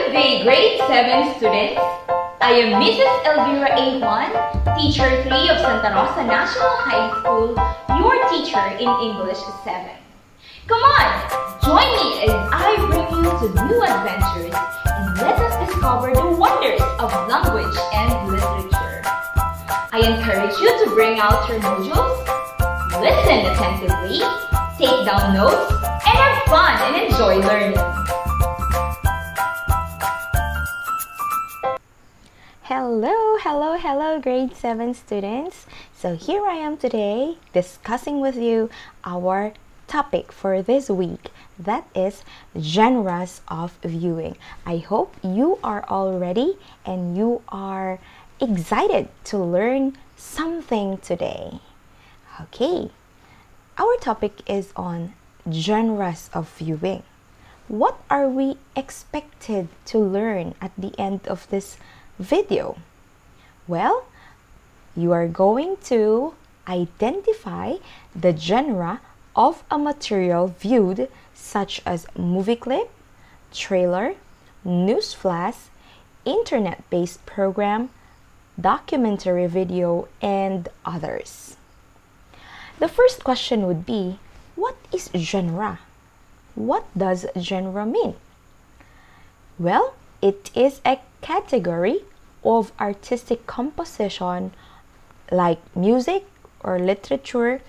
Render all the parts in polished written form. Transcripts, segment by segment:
Good day, grade 7 students. I am Mrs. Elvira A. Juan, Teacher 3 of Santa Rosa National High School, your teacher in English 7. Come on, join me as I bring you to new adventures and let us discover the wonders of language and literature. I encourage you to bring out your modules, listen attentively, take down notes, and have fun and enjoy learning. Hello grade 7 students. So here I am today discussing with you our topic for this week, that is genres of viewing. I hope you are all ready and you are excited to learn something today. Okay, our topic is on genres of viewing. What are we expected to learn at the end of this video? Well, you are going to identify the genre of a material viewed, such as movie clip, trailer, newsflash, internet-based program, documentary video, and others. The first question would be, what is genre? What does genre mean? Well, it is a category of artistic composition like music or literature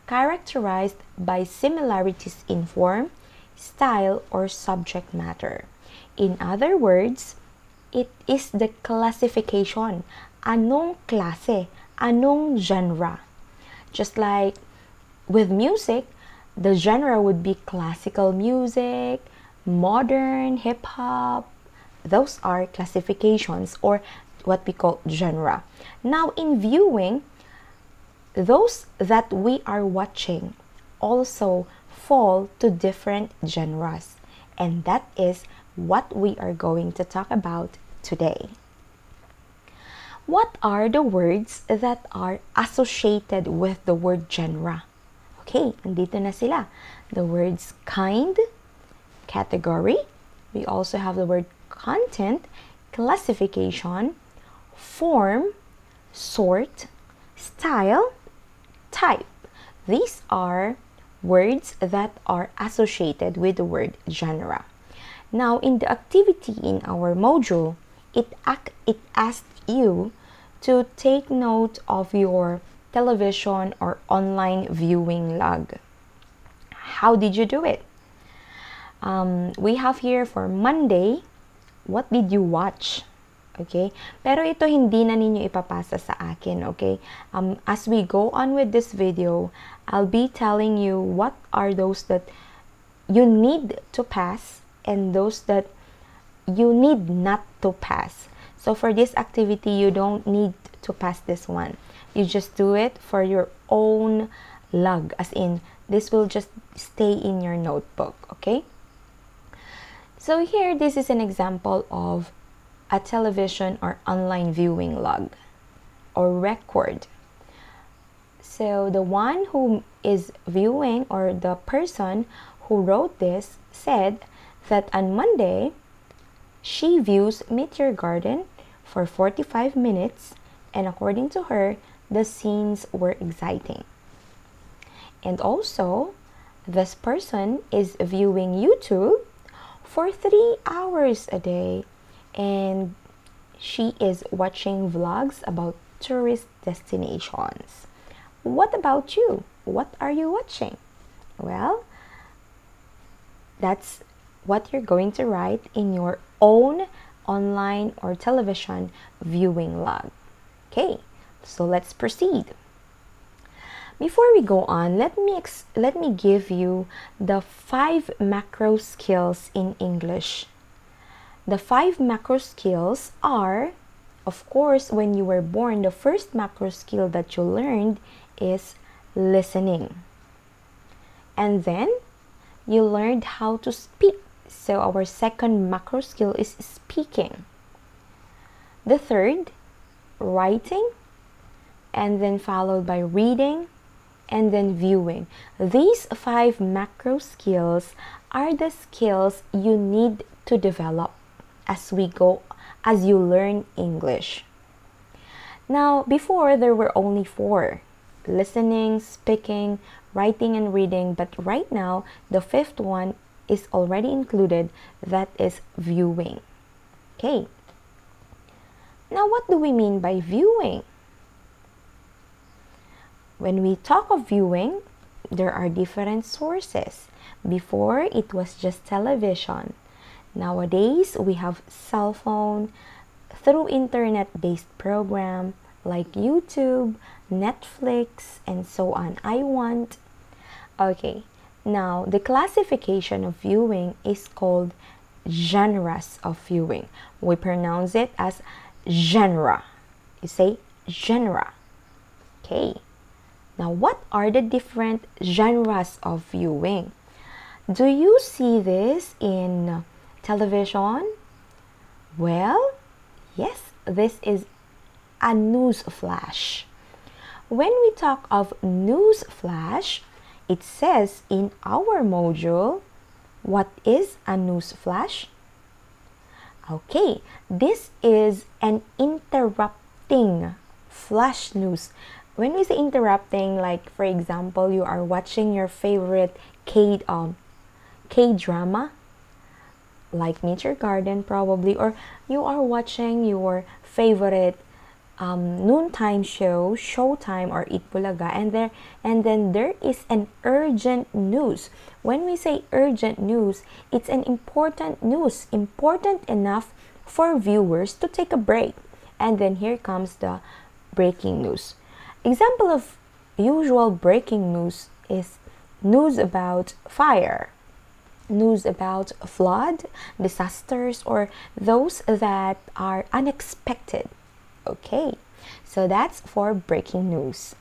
characterized by similarities in form, style, or subject matter. In other words, it is the classification. Anong klase? Anong genre? Just like with music, the genre would be classical music, modern, hip-hop. Those are classifications or what we call genre. Now in viewing, those that we are watching also fall to different genres, and that is what we are going to talk about today. What are the words that are associated with the word genre? Okay, nandito na sila. The words kind, category. We also have the word content, classification, form, sort, style, type. These are words that are associated with the word genre. Now, in the activity in our module, it asked you to take note of your television or online viewing log. How did you do it? We have here for Monday, what did you watch? Okay, pero ito hindi na ninyo ipapasa sa akin, okay? As we go on with this video, I'll be telling you what are those that you need to pass and those that you need not to pass. So for this activity, you don't need to pass this one. You just do it for your own log, as in this will just stay in your notebook, okay? So here, this is an example of a television or online viewing log or record. So the one who is viewing, or the person who wrote this, said that on Monday, she views Meteor Garden for 45 minutes, and according to her, the scenes were exciting. And also, this person is viewing YouTube for 3 hours a day, and she is watching vlogs about tourist destinations. What about you? What are you watching? Well, that's what you're going to write in your own online or television viewing log. Okay, so let's proceed. Before we go on, let me give you the 5 macro skills in English. The 5 macro skills are, of course, when you were born, the first macro skill that you learned is listening. And then you learned how to speak. So our second macro skill is speaking. The third, writing, and then followed by reading, and then viewing. These 5 macro skills are the skills you need to develop. as you learn English. Now, before there were only 4: listening, speaking, writing, and reading, but right now the 5th one is already included, that is viewing. Okay. Now, what do we mean by viewing? When we talk of viewing, there are different sources. Before, it was just television. Nowadays, we have cell phone, through internet-based program like YouTube, Netflix, and so on. Okay, now the classification of viewing is called genres of viewing. We pronounce it as genre. You say genre. Okay. Now, what are the different genres of viewing? Do you see this in television? Well, yes, this is a newsflash. When we talk of newsflash, it says in our module, what is a newsflash? Okay, this is an interrupting flash news. When we say interrupting, like for example, you are watching your favorite K-drama, like Nature Garden probably, or you are watching your favorite noontime show, Showtime or Eat Bulaga, and then there is an urgent news. When we say urgent news, it's an important news, important enough for viewers to take a break. And then here comes the breaking news. Example of usual breaking news is news about fire, news about flood, disasters, or those that are unexpected. Okay, so that's for breaking news.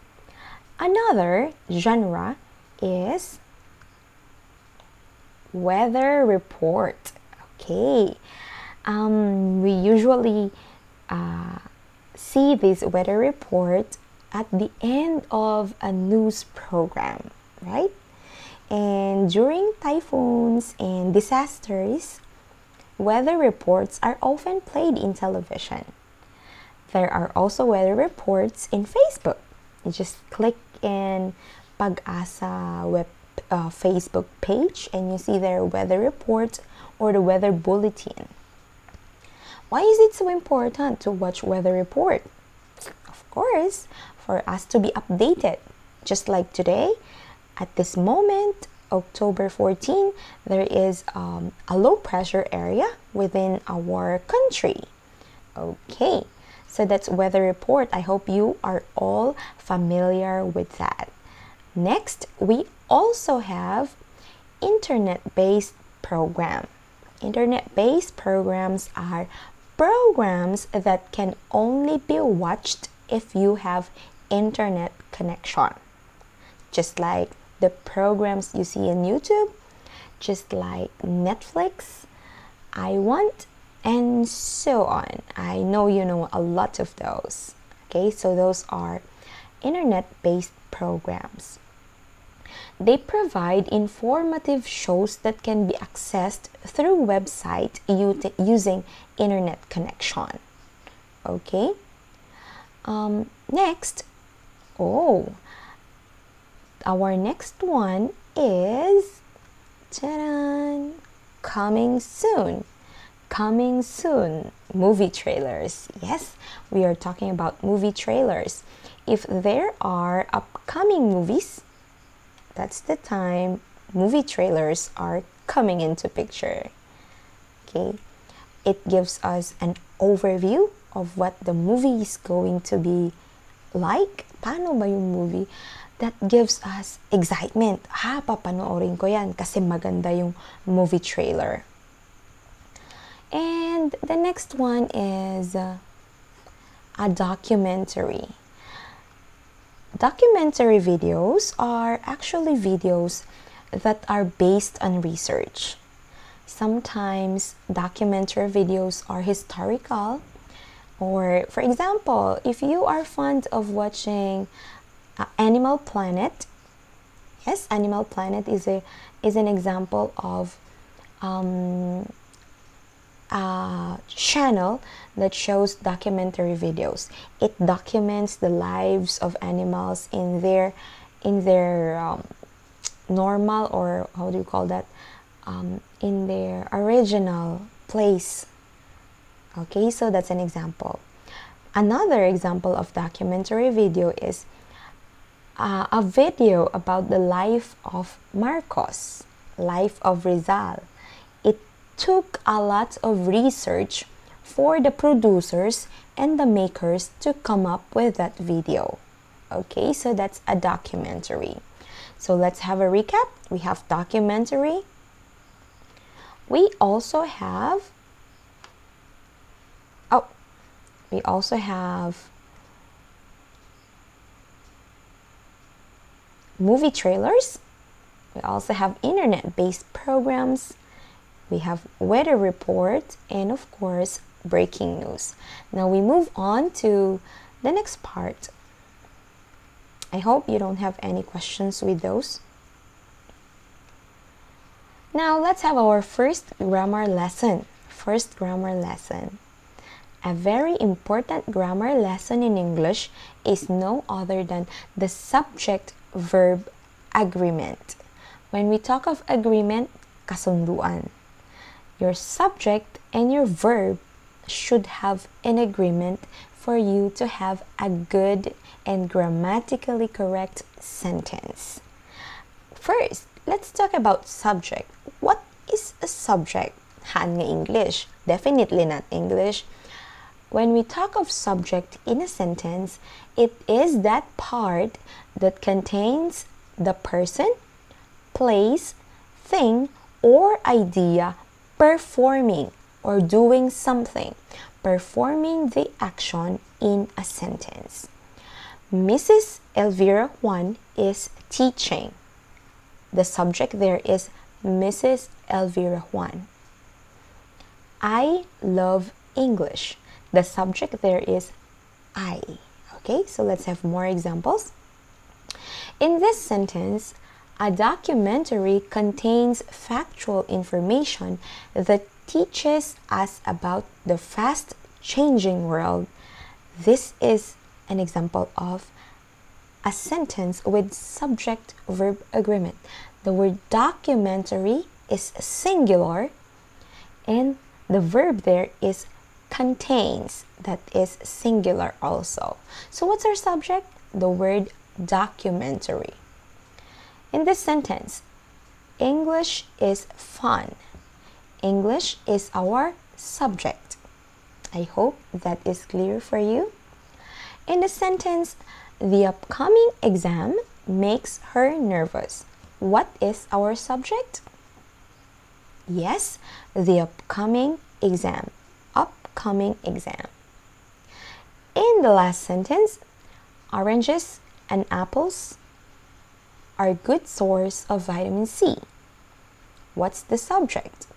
Another genre is weather report. Okay, we usually see this weather report at the end of a news program, right? And during typhoons and disasters, weather reports are often played in television. There are also weather reports in Facebook. You just click in Pag-asa Facebook page and you see their weather report or the weather bulletin. Why is it so important to watch weather report? Of course, for us to be updated. Just like today, at this moment, October 14, there is a low pressure area within our country. Okay, so that's weather report. I hope you are all familiar with that. Next, we also have internet-based program. Internet-based programs are programs that can only be watched if you have internet connection. Just like the programs you see on YouTube, just like Netflix, and so on. I know you know a lot of those. Okay, so those are internet-based programs. They provide informative shows that can be accessed through website using internet connection. Okay. Next, our next one is coming soon. Coming soon, movie trailers. Yes, we are talking about movie trailers. If there are upcoming movies, that's the time movie trailers are coming into picture. Okay, it gives us an overview of what the movie is going to be like. Paano ba yung movie? That gives us excitement. Papanoorin ko yan kasi maganda yung movie trailer. And the next one is a documentary. Documentary videos are actually videos that are based on research. Sometimes documentary videos are historical, or for example, if you are fond of watching Animal Planet, yes, Animal Planet is an example of a channel that shows documentary videos. It documents the lives of animals in their normal, or how do you call that, in their original place. Okay, so that's an example. Another example of documentary video is a video about the life of Marcos, life of Rizal. It took a lot of research for the producers and the makers to come up with that video. Okay, so that's a documentary. So let's have a recap. We have documentary. We also have movie trailers. We also have internet-based programs. We have weather report, and of course, breaking news. Now we move on to the next part. I hope you don't have any questions with those. Now let's have our first grammar lesson. First grammar lesson. A very important grammar lesson in English is no other than the subject-verb agreement. When we talk of agreement, kasunduan. Your subject and your verb should have an agreement for you to have a good and grammatically correct sentence. First, let's talk about subject. What is a subject? Han nga English. Definitely not English. When we talk of subject in a sentence, it is that part that contains the person, place, thing, or idea performing or doing something, performing the action in a sentence. Mrs. Elvira Juan is teaching. The subject there is Mrs. Elvira Juan. I love English. The subject there is I. Okay, so let's have more examples. In this sentence, a documentary contains factual information that teaches us about the fast-changing world. This is an example of a sentence with subject-verb agreement. The word documentary is singular, and the verb there is contains, that is singular also. So what's our subject? The word documentary. In this sentence, English is fun. English is our subject. I hope that is clear for you. In the sentence, the upcoming exam makes her nervous. What is our subject? Yes, the upcoming exam. Upcoming exam. In the last sentence, oranges and apples are a good source of vitamin C. What's the subject?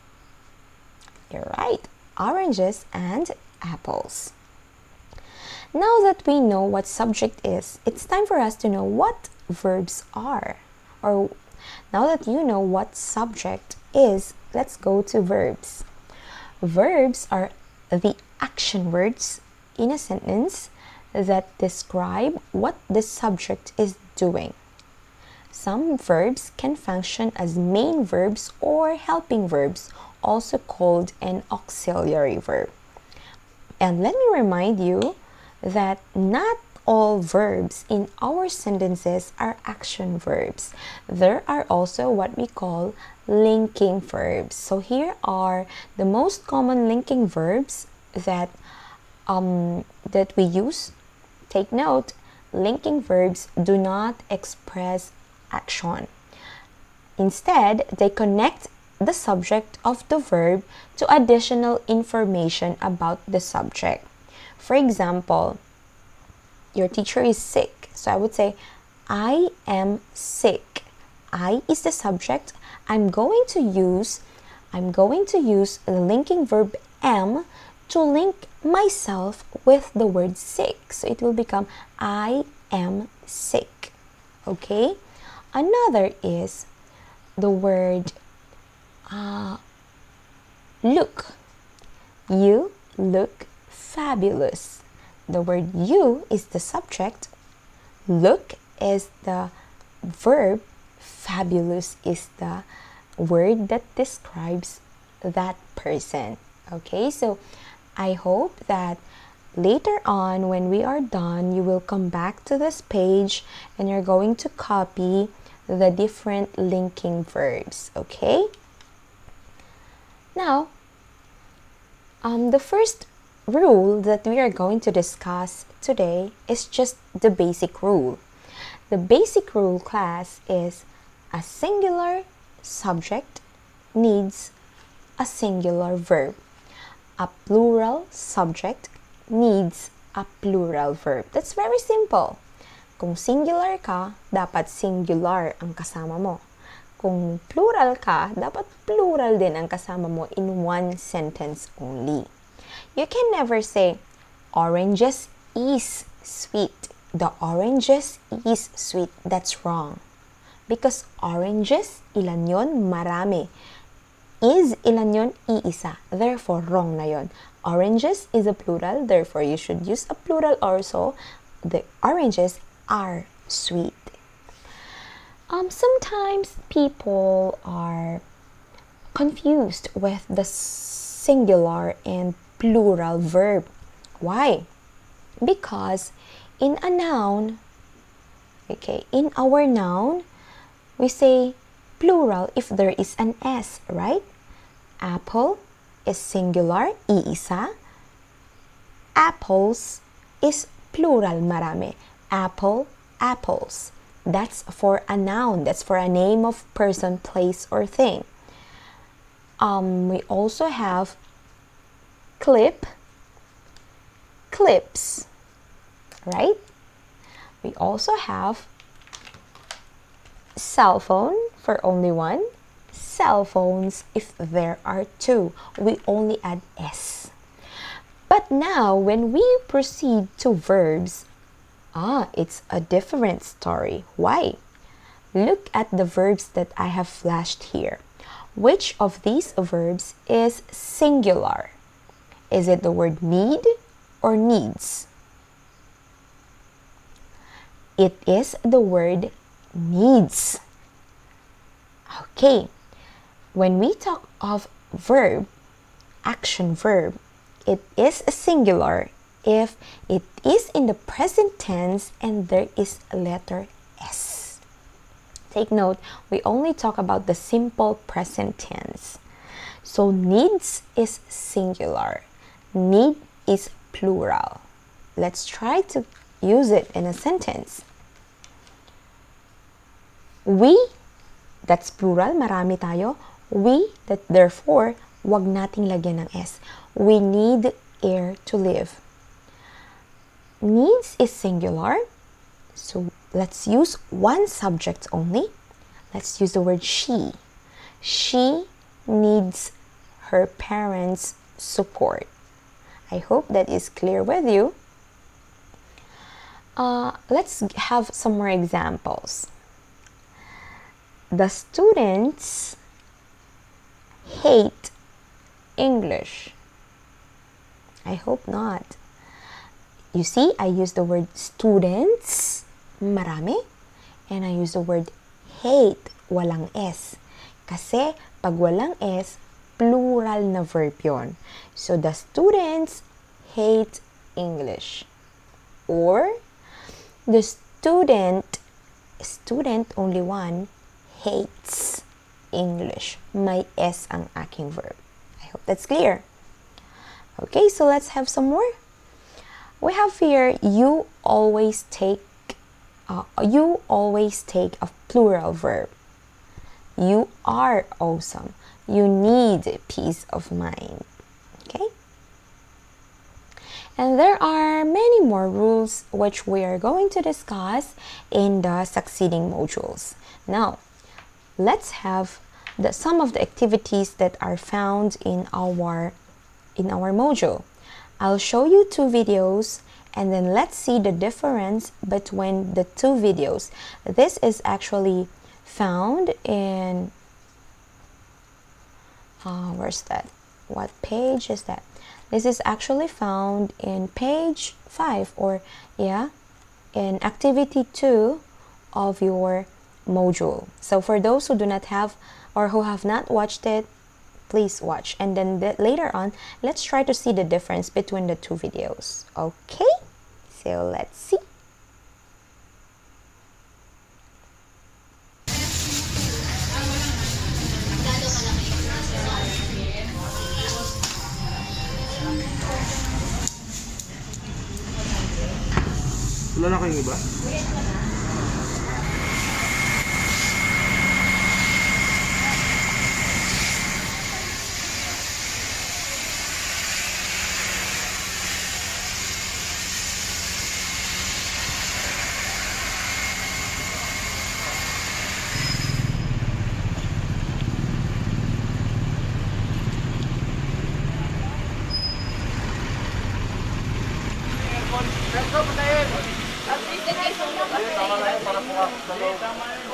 You're right, oranges and apples. Now that we know what subject is, it's time for us to know what verbs are. Or now that you know what subject is, let's go to verbs. Verbs are the action words in a sentence that describe what the subject is doing. Some verbs can function as main verbs or helping verbs, also called an auxiliary verb. And let me remind you that not all verbs in our sentences are action verbs. There are also what we call linking verbs. So here are the most common linking verbs that we use. Take note, linking verbs do not express action. Instead, they connect the subject of the verb to additional information about the subject. For example, your teacher is sick. So I would say, I am sick. I is the subject. I'm going to use the linking verb am to link myself with the word sick. So it will become I am sick. Okay? Another is the word look. You look fabulous. The word you is the subject, look is the verb, fabulous is the word that describes that person. Okay, so I hope that later on when we are done, you will come back to this page and you're going to copy the different linking verbs. Okay, now the first rule that we are going to discuss today is just the basic rule. The basic rule, class, is a singular subject needs a singular verb. A plural subject needs a plural verb. That's very simple. Kung singular ka, dapat singular ang kasama mo. Kung plural ka, dapat plural din ang kasama mo in one sentence only. You can never say, oranges is sweet. The oranges is sweet. That's wrong. Because oranges, ilan yon? Marami. Is, ilan yon? Iisa. Therefore, wrong na yon. Oranges is a plural. Therefore, you should use a plural also. The oranges are sweet. Sometimes people are confused with the singular and plural verb. Why? Because in a noun, okay, in our noun, we say plural if there is an S, right? Apple is singular, iisa. Apples is plural, marami. Apple, apples. That's for a noun. That's for a name of person, place, or thing. We also have clip, clips, right? We also have cell phone for only one, cell phones if there are two. We only add S. But now when we proceed to verbs, it's a different story. Why? Look at the verbs that I have flashed here. Which of these verbs is singular? Is it the word need or needs? It is the word needs. Okay, when we talk of verb, action verb, it is a singular if it is in the present tense and there is a letter S. Take note, we only talk about the simple present tense. So needs is singular, need is plural. Let's try to use it in a sentence. We, that's plural, marami tayo. We, that therefore, wag nating lagyan ng S. We need air to live. Needs is singular, so let's use one subject only. Let's use the word she. She needs her parents' support. I hope that is clear with you. Let's have some more examples. The students hate English. I hope not. You see, I use the word students, marami, and I use the word hate, walang S. Kasi pag walang S, plural na verb yon. So the students hate English. Or the student only one, hates English. May S ang aking verb. I hope that's clear. Okay, so let's have some more. We have here, you always take a plural verb. You are awesome. You need peace of mind. Okay? And there are many more rules which we are going to discuss in the succeeding modules. Now, let's have some of the activities that are found in our module. I'll show you two videos and then let's see the difference between the two videos. This is actually found in, where's that? What page is that? This is actually found in page 5, or yeah, in activity 2 of your module. So for those who do not have or who have not watched it, please watch, and then later on let's try to see the difference between the two videos. Okay, so let's see. Wala na kayong iba?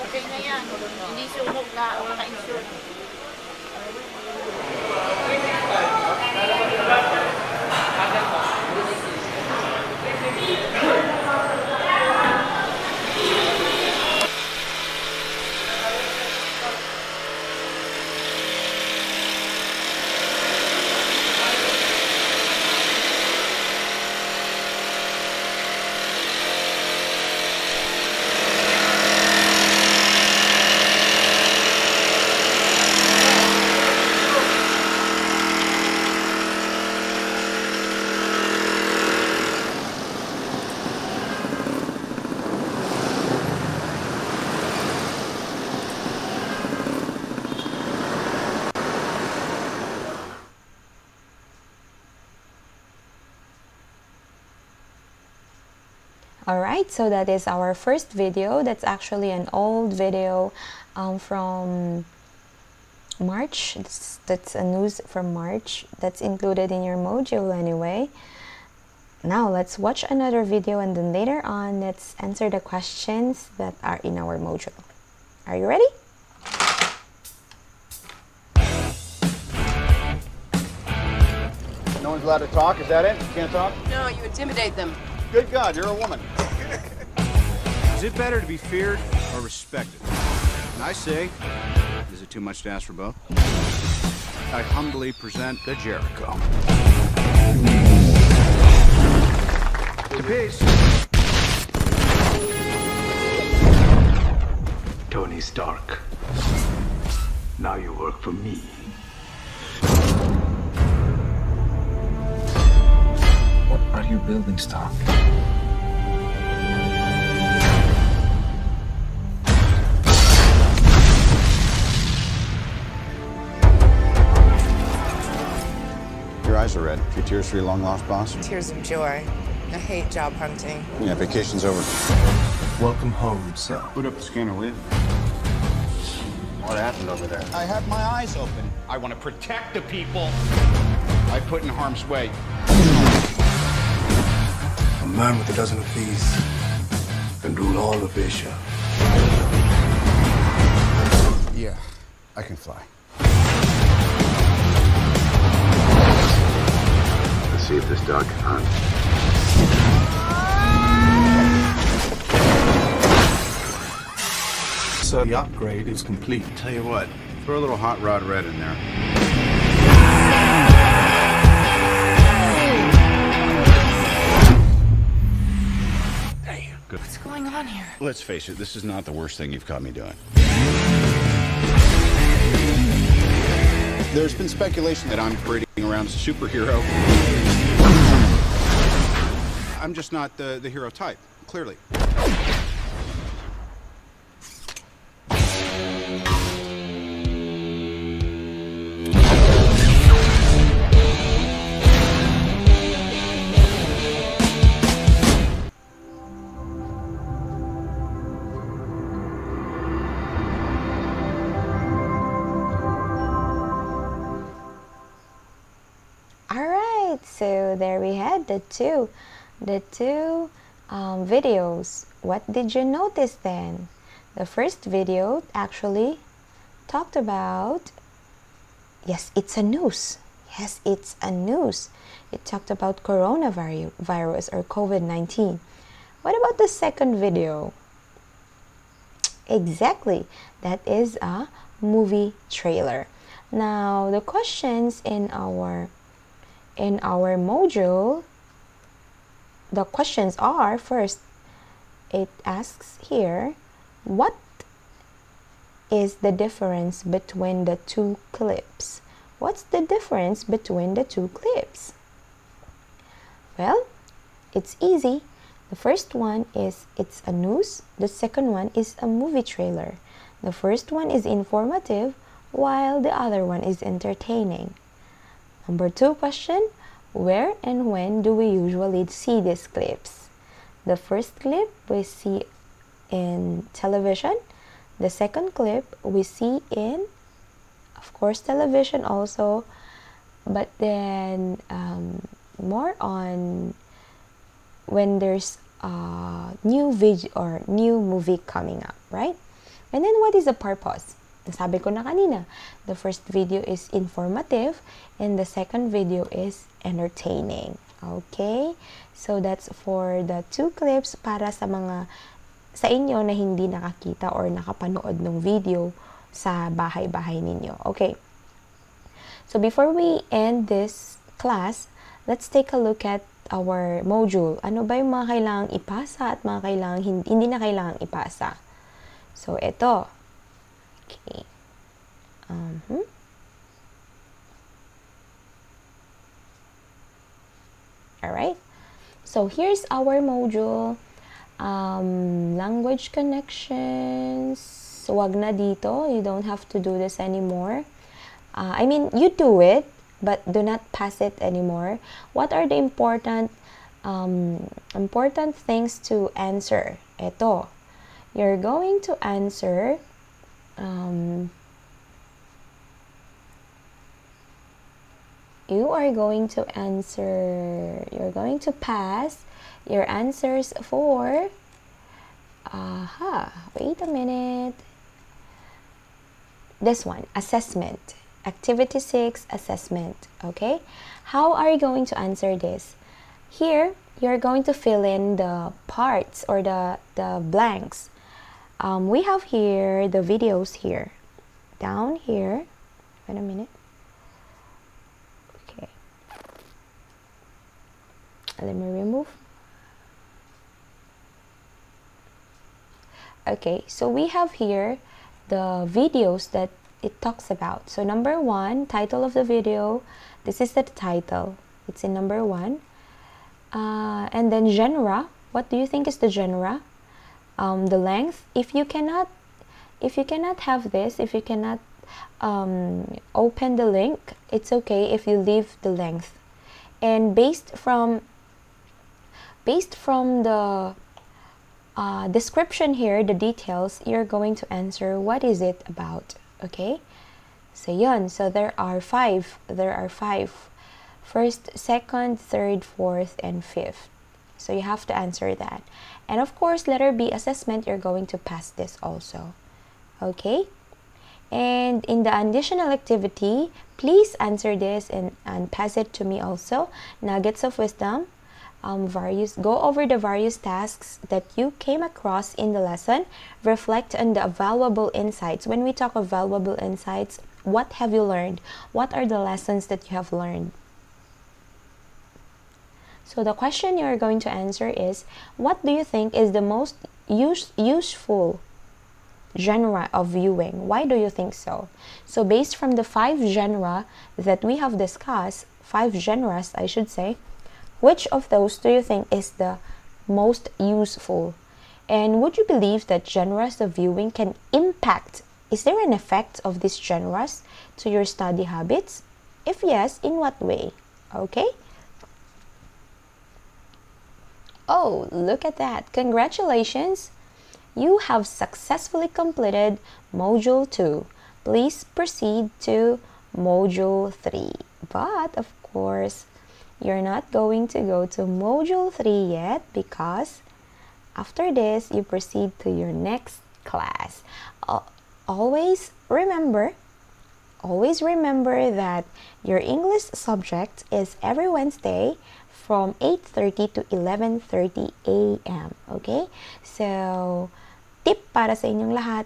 Okay na yan. Hindi sunog na maka-insure. Alright, so that is our first video. That's actually an old video from March. That's a news from March. That's included in your module anyway. Now let's watch another video, and then later on let's answer the questions that are in our module. Are you ready? No one's allowed to talk, is that it? You can't talk? No, you intimidate them. Good God, you're a woman. Is it better to be feared or respected? And I say, is it too much to ask for both? I humbly present the Jericho. To peace. Tony Stark. Now you work for me. What are you building, Stark? Your eyes are red. A few tears for your long-lost boss? Tears of joy. I hate job hunting. Yeah, vacation's over. Welcome home, sir. Boot up the scanner, will you? What happened over there? I had my eyes open. I want to protect the people I put in harm's way. A man with a dozen of these can rule all of Asia. Yeah, I can fly. Let's see if this dog can hunt. So the upgrade is complete. Tell you what, throw a little hot rod red in there. Hey, good. What's going on here? Let's face it, this is not the worst thing you've caught me doing. There's been speculation that I'm parading around as a superhero. I'm just not the hero type, clearly. So there we had the two videos. What did you notice then? The first video actually talked about, yes, it's a news. Yes, it's a news. It talked about coronavirus or COVID-19. What about the second video? Exactly. That is a movie trailer. Now, the questions in our module, the questions are, first, it asks here, what is the difference between the two clips? What's the difference between the two clips? Well, it's easy. The first one is it's a news. The second one is a movie trailer. The first one is informative, while the other one is entertaining. Number 2 question, where and when do we usually see these clips? The first clip we see in television. The second clip we see in, of course, television also, but then more on when there's a new video or new movie coming up, right? And then what is the purpose? Nasabi ko na kanina, the first video is informative and the second video is entertaining. Okay? So that's for the 2 clips para sa mga sa inyo na hindi nakakita or nakapanood ng video sa bahay-bahay ninyo. Okay. So before we end this class, let's take a look at our module. Ano ba yung mga kailangang ipasa at mga kailangang hindi na kailangang ipasa? So ito. Okay. Alright. So here's our module. Language connections. Wag na dito. You don't have to do this anymore. I mean, you do it, but do not pass it anymore. What are the important things to answer? Ito. You're going to answer you're going to pass your answers for wait a minute. This one, assessment. Activity 6, assessment. Okay? How are you going to answer this? Here, you're going to fill in the parts or the blanks. We have here the videos here. Down here. Wait a minute. Okay. Let me remove. Okay, so we have here the videos that it talks about. So number 1, title of the video. This is the title. It's in number 1. And then genre. What do you think is the genre? The length. If you cannot have this, if you cannot open the link, it's okay if you leave the length. And based from the description here, the details, you're going to answer what is it about. Okay, so yun. So there are 5. First, second, third, fourth, and fifth. So you have to answer that. And of course, letter B, assessment, you're going to pass this also. Okay, and in the additional activity, please answer this and pass it to me also. Nuggets of wisdom. Go over the various tasks that you came across in the lesson. Reflect on the valuable insights. When we talk of valuable insights, what have you learned? What are the lessons that you have learned? So the question you are going to answer is, what do you think is the most useful genre of viewing? Why do you think so? So based from the 5 genres that we have discussed, 5 genres I should say, which of those do you think is the most useful? And would you believe that genres of viewing can impact? Is there an effect of these genres to your study habits? If yes, in what way? Okay? Oh, look at that. Congratulations! You have successfully completed Module 2. Please proceed to Module 3. But, of course, you're not going to go to Module 3 yet because after this, you proceed to your next class. Always remember always remember that your English subject is every Wednesday from 8:30 to 11:30 a.m. Okay? So, tip para sa inyong lahat,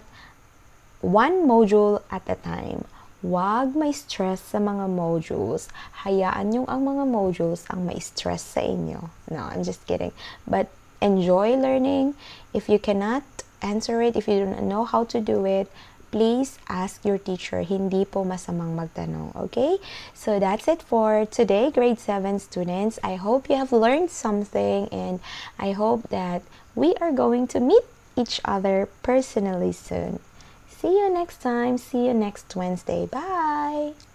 one module at a time. Huwag may stress sa mga modules. Hayaan yung ang mga modules ang may stress sa inyo. No, I'm just kidding. But enjoy learning. If you cannot answer it, if you don't know how to do it, please ask your teacher. Hindi po masamang magtanong, okay? So that's it for today, grade 7 students. I hope you have learned something, and I hope that we are going to meet each other personally soon. See you next time. See you next Wednesday. Bye!